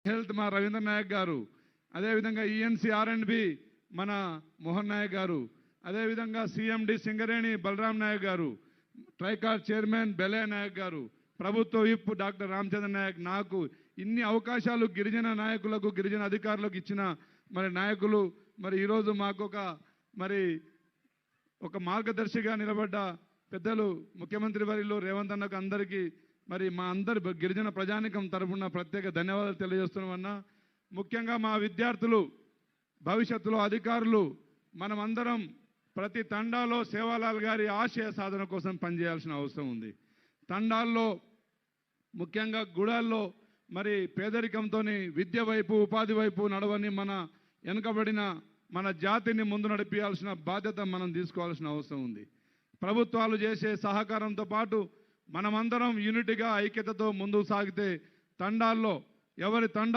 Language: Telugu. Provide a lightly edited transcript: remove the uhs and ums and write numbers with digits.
హెల్త్ మా రవీంద్ర నాయక్ గారు, అదేవిధంగా ఈఎన్సీ ఆర్ఎండ్బి మన మోహన్ నాయక్ గారు, అదేవిధంగా సిఎండి సింగరేణి బలరాం నాయక్ గారు, ట్రైకార్ చైర్మన్ బెలే నాయక్ గారు, ప్రభుత్వ విప్ డాక్టర్ రామచంద్ర నాయక్, నాకు ఇన్ని అవకాశాలు గిరిజన నాయకులకు గిరిజన అధికారులకు ఇచ్చిన మరి నాయకులు, మరి ఈరోజు మాకు ఒక మార్గదర్శిగా నిలబడ్డ పెద్దలు ముఖ్యమంత్రి వర్యులు రేవంత్ అన్నకు అందరికీ మరి మా అందరి గిరిజన ప్రజానికం తరఫున ప్రత్యేక ధన్యవాదాలు తెలియజేస్తున్నామన్నా. ముఖ్యంగా మా విద్యార్థులు, భవిష్యత్తులో అధికారులు, మనమందరం ప్రతి తండాలో సేవాలాల్ గారి ఆశయ సాధన కోసం పనిచేయాల్సిన అవసరం ఉంది. తండాల్లో ముఖ్యంగా గుడాల్లో మరి పేదరికంతో విద్య వైపు ఉపాధి వైపు నడవని మన వెనుకబడిన మన జాతిని ముందు నడిపించాల్సిన బాధ్యత మనం తీసుకోవాల్సిన అవసరం ఉంది. ప్రభుత్వాలు చేసే సహకారంతో పాటు మనమందరం యూనిటీగా ఐక్యతతో ముందుకు సాగితే తండాల్లో ఎవరి తండా